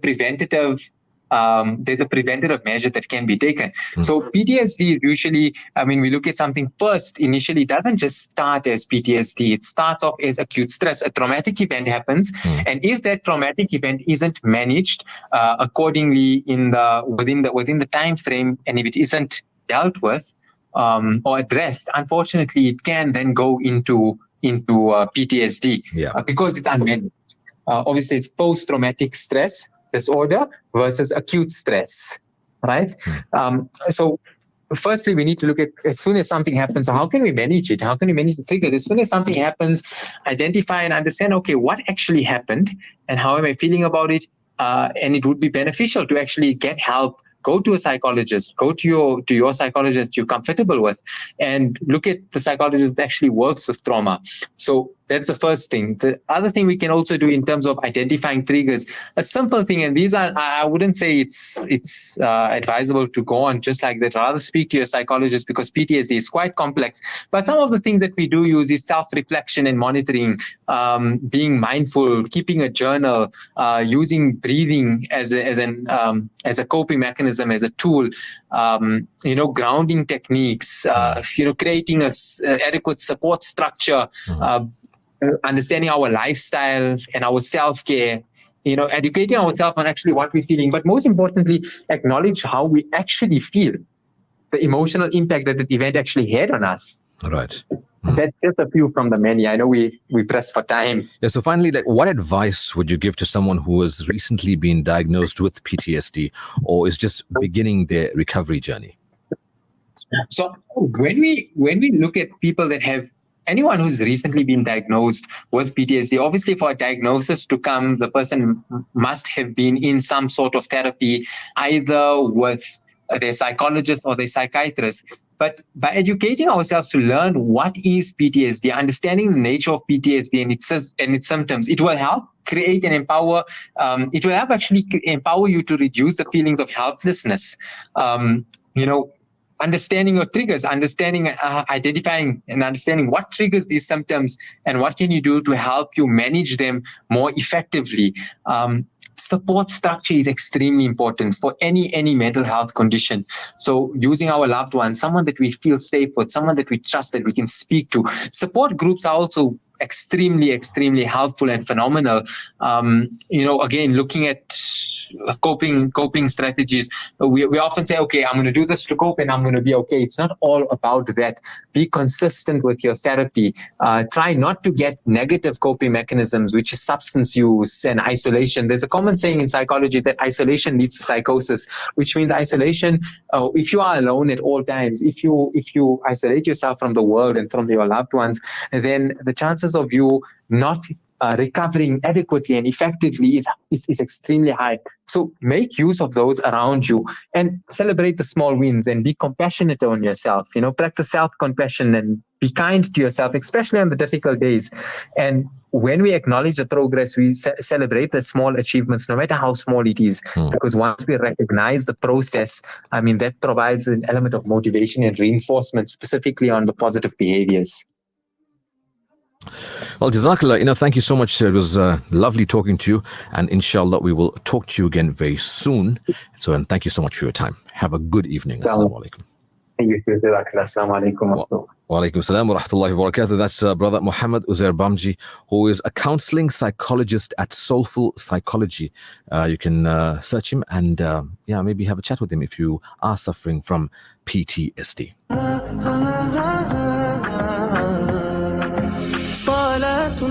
preventative measure that can be taken. So PTSD is usually, we look at something first. Initially, it doesn't just start as PTSD. It starts off as acute stress. A traumatic event happens. And if that traumatic event isn't managed accordingly within the time frame, and if it isn't dealt with or addressed, unfortunately, it can then go into PTSD because it's unmanaged. Obviously, it's post-traumatic stress disorder versus acute stress, right? So firstly, we need to look at, as soon as something happens, so how can we manage it? How can we manage the trigger? As soon as something happens, identify and understand, okay, what actually happened and how am I feeling about it? And it would be beneficial to actually get help. Go to a psychologist, go to your psychologist you're comfortable with, and look at the psychologist that actually works with trauma. So that's the first thing. The other thing we can also do in terms of identifying triggers, a simple thing, and these are, I wouldn't say it's advisable to go on just like that. Rather speak to your psychologist because PTSD is quite complex. But some of the things that we do use is self-reflection and monitoring, being mindful, keeping a journal, using breathing as a coping mechanism, as a tool, grounding techniques, creating a adequate support structure, understanding our lifestyle and our self-care, educating ourselves on actually what we're feeling, but most importantly, acknowledge how we actually feel, the emotional impact that the event actually had on us. Right. That's just a few from the many. I know we press for time. Yeah. So finally, what advice would you give to someone who has recently been diagnosed with PTSD or is just beginning their recovery journey? So when we look at people that have, anyone who's recently been diagnosed with PTSD, obviously for a diagnosis to come, the person must have been in some sort of therapy, either with their psychologist or their psychiatrist. But by educating ourselves to learn what is PTSD, understanding the nature of PTSD and its symptoms, it will help create and empower. It will help actually empower you to reduce the feelings of helplessness. Understanding your triggers, identifying and understanding what triggers these symptoms and what can you do to help you manage them more effectively. Support structure is extremely important for any mental health condition. So using our loved ones, someone that we feel safe with, someone that we trust, that we can speak to. Support groups are also extremely helpful and phenomenal. Again, looking at coping strategies, we often say, okay, I'm going to do this to cope and I'm going to be okay. It's not all about that. Be consistent with your therapy. Try not to get negative coping mechanisms, which is substance use and isolation. There's a common saying in psychology that isolation leads to psychosis, which means isolation, if you are alone at all times, if you isolate yourself from the world and from your loved ones, then the chances of you not recovering adequately and effectively is extremely high. So make use of those around you and celebrate the small wins and be compassionate on yourself. Practice self-compassion and be kind to yourself, especially on the difficult days. And when we acknowledge the progress, we celebrate the small achievements, no matter how small it is. Because once we recognize the process, that provides an element of motivation and reinforcement, specifically on the positive behaviors. Well, Jazakallah, thank you so much. It was lovely talking to you, and inshallah we will talk to you again very soon. So, and thank you so much for your time. Have a good evening. Assalamu alaikum. Thank you. Assalamu alaikum. Wa alaikum salam wa rahmatullahi wa barakatuh. That's Brother Muhammad Uzair Bamji, who is a counseling psychologist at Soulful Psychology. You can search him and maybe have a chat with him if you are suffering from PTSD.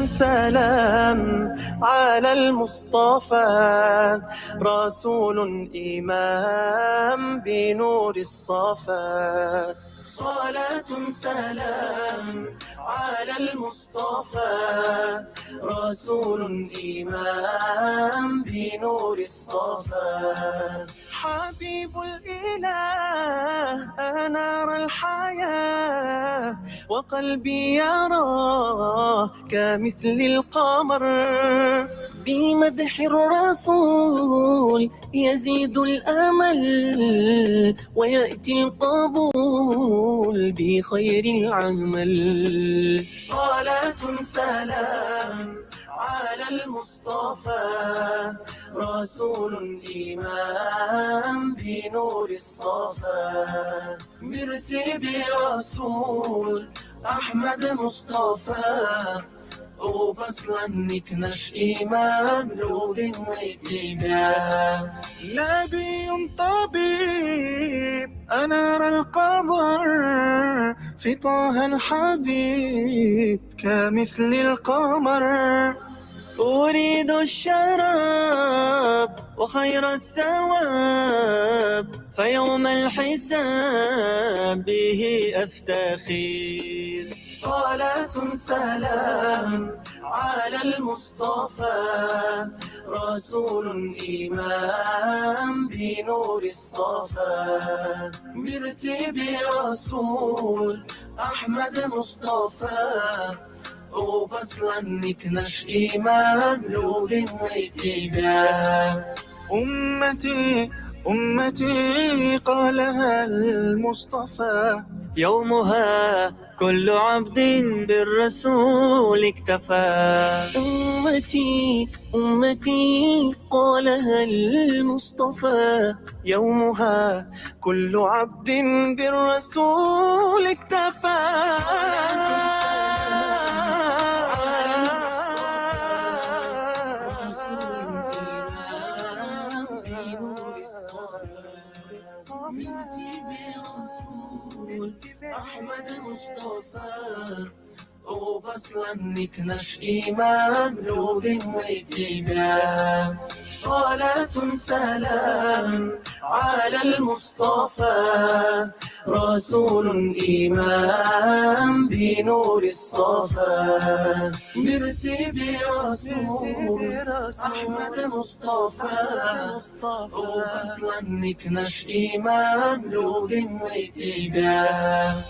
سلام على المصطفى رسول إمام بنور الصفا صلاة سلام على على المصطفى رسول إمام بنور الصفا حبيب الإله أنار الحياة وقلبي يراه كمثل القمر بمدح الرسول يزيد الأمل ويأتي القبول بخير العمل صلاة سلام على المصطفى رسول إمام بنور الصفا مرتبي رسول أحمد مصطفى وبصلا نكنش إمام لول واتباع نبي طبيب أنار القمر في طه الحبيب كمثل القمر أريد الشراب وخير الثواب فيوم الحساب به أفتخر صلاة سلام على المصطفى رسول إمام بنور الصفا مرتبي رسول أحمد مصطفى وبصلا نكنش إمام لول واتباع أمتي قالها المصطفى يومها كل عبد بالرسول اكتفى أمتي قالها المصطفى يومها كل عبد بالرسول اكتفى أحمد مصطفى وبصلا نكنش إمام لول واتباع صلاة سلام على المصطفى رسول إمام بنور الصفا مرتبي رسول أحمد مصطفى وبصلا نكنش إمام لول واتباع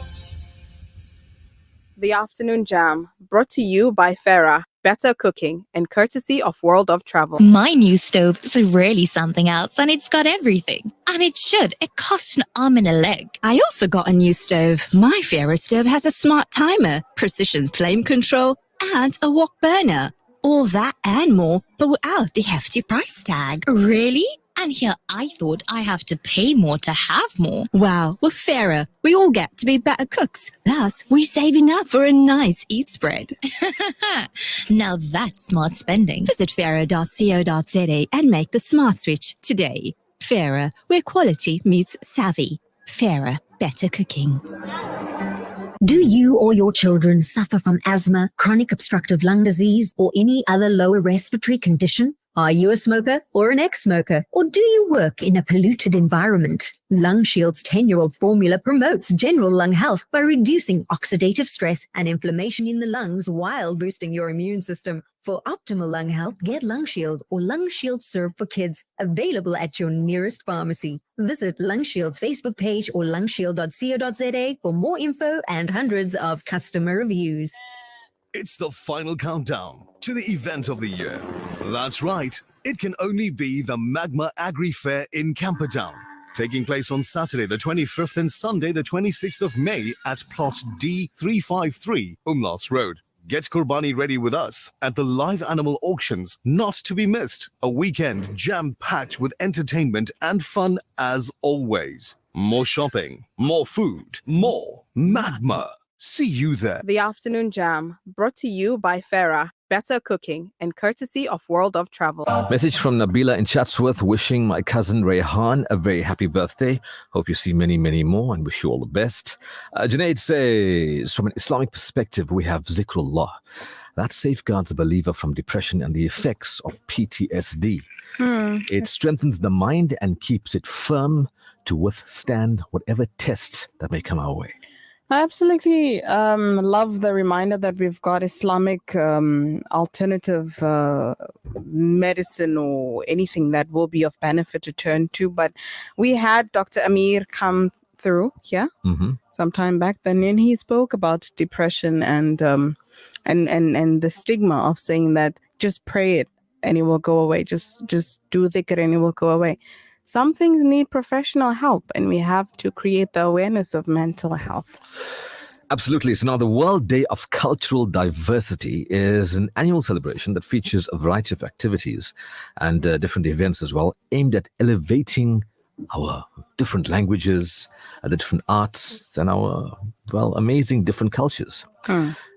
The Afternoon Jam, brought to you by Farah, Better Cooking, and courtesy of World of Travel. My new stove is really something else, and it's got everything. And it should. It cost an arm and a leg. I also got a new stove. My Farah stove has a smart timer, precision flame control, and a wok burner. All that and more, but without the hefty price tag. Really? And here I thought I have to pay more to have more. Wow, with Farah, we all get to be better cooks. Thus, we're saving up for a nice eat spread. Now that's smart spending. Visit farah.co.za and make the smart switch today. Farah, where quality meets savvy. Farah, better cooking. Do you or your children suffer from asthma, chronic obstructive lung disease, or any other lower respiratory condition? Are you a smoker or an ex-smoker? Or do you work in a polluted environment? Lung Shield's 10-year-old formula promotes general lung health by reducing oxidative stress and inflammation in the lungs while boosting your immune system. For optimal lung health, get Lung Shield or Lung Shield Serve for Kids, available at your nearest pharmacy. Visit Lung Shield's Facebook page or lungshield.co.za for more info and hundreds of customer reviews. It's the final countdown to the event of the year. That's right, it can only be the Magma Agri Fair in Camperdown, taking place on Saturday the 25th and Sunday the 26th of May at plot D353 Umlas Road. Get Qurbani ready with us at the live animal auctions, not to be missed. A weekend jam-packed with entertainment and fun as always. More shopping, more food, more Magma. See you there. The Afternoon Jam, brought to you by Farah, Better Cooking, and courtesy of World of Travel. Message from Nabila in Chatsworth wishing my cousin Rayhan a very happy birthday. Hope you see many, many more and wish you all the best. Junaid says, from an Islamic perspective, we have zikrullah. That safeguards a believer from depression and the effects of PTSD. It strengthens the mind and keeps it firm to withstand whatever tests that may come our way. I absolutely love the reminder that we've got Islamic alternative medicine or anything that will be of benefit to turn to. But we had Dr. Amir come through here some time back then, and he spoke about depression and the stigma of saying that just pray it and it will go away. Just do dhikr and it will go away. Some things need professional help, and we have to create the awareness of mental health. Absolutely. So now the World Day of Cultural Diversity is an annual celebration that features a variety of activities and different events as well, aimed at elevating our different languages, the different arts, and our, well, amazing different cultures.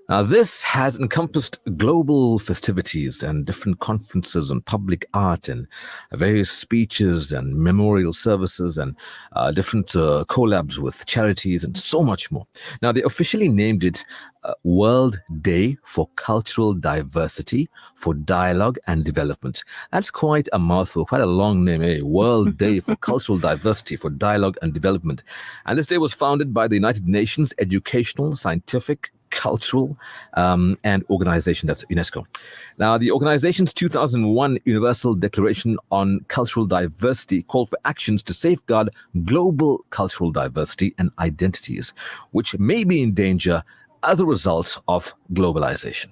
Now, this has encompassed global festivities and different conferences on public art and various speeches and memorial services and different collabs with charities and so much more. Now, they officially named it World Day for Cultural Diversity for Dialogue and Development. That's quite a mouthful, quite a long name, eh? World Day for Cultural Diversity for Dialogue and Development. And this day was founded by the United Nations Educational, Scientific, Cultural and organization, that's UNESCO. Now, the organization's 2001 Universal Declaration on Cultural Diversity called for actions to safeguard global cultural diversity and identities, which may be in danger as a result of globalization.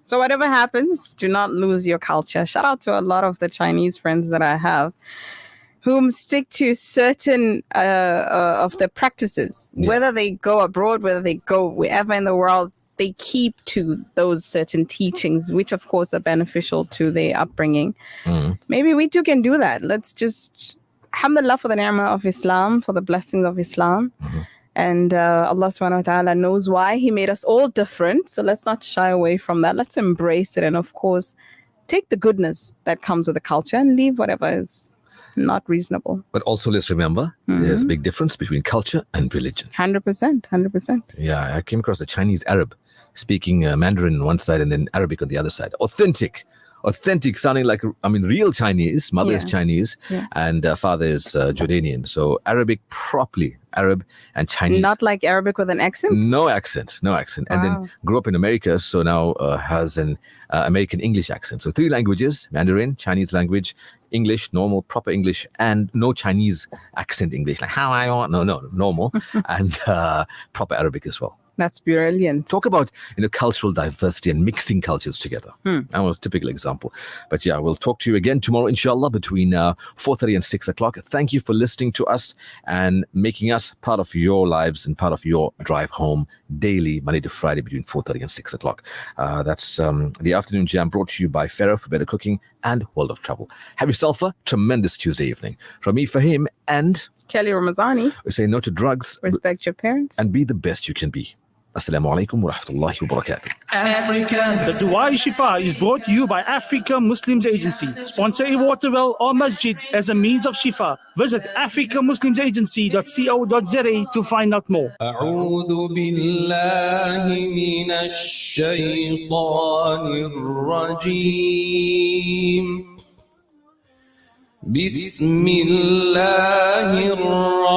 So whatever happens, do not lose your culture. Shout out to a lot of the Chinese friends that I have whom stick to certain of the practices, whether they go abroad, whether they go wherever in the world, they keep to those certain teachings, which of course are beneficial to their upbringing. Maybe we too can do that. Let's just, alhamdulillah, for the ni'mah of Islam, for the blessings of Islam. And Allah subhanahu wa ta'ala knows why He made us all different. So let's not shy away from that. Let's embrace it. And of course, take the goodness that comes with the culture and leave whatever is not reasonable. But also let's remember, there's a big difference between culture and religion. 100%. Yeah, I came across a Chinese Arab speaking Mandarin on one side and then Arabic on the other side. Authentic, sounding like, real Chinese. Mother is Chinese and father is Jordanian. So Arabic properly, Arab and Chinese. Not like Arabic with an accent? No accent. And then grew up in America, so now has an American English accent. So 3 languages: Mandarin, Chinese language, English, normal, proper English, and no Chinese accent English. Like how I want, no, normal, and proper Arabic as well. That's brilliant. Talk about cultural diversity and mixing cultures together. That was a typical example. But yeah, we'll talk to you again tomorrow, inshallah, between 4:30 and 6 o'clock. Thank you for listening to us and making us part of your lives and part of your drive home daily, Monday to Friday, between 4:30 and 6 o'clock. That's the Afternoon Jam, brought to you by Farah for Better Cooking and World of Travel. Have yourself a tremendous Tuesday evening. From me, Fahim, and Kelly Ramazani. We say no to drugs. Respect your parents. And be the best you can be. Assalamu alaikum wa rahmatullahi wa barakatuh. Africa. The Duai Shifa is brought to you by Africa Muslims Agency. Sponsor a water well or masjid as a means of shifa. Visit africamuslimsagency.co.za to find out more. أعوذ بالله من الشيطان الرجيم. بسم الله الرحمن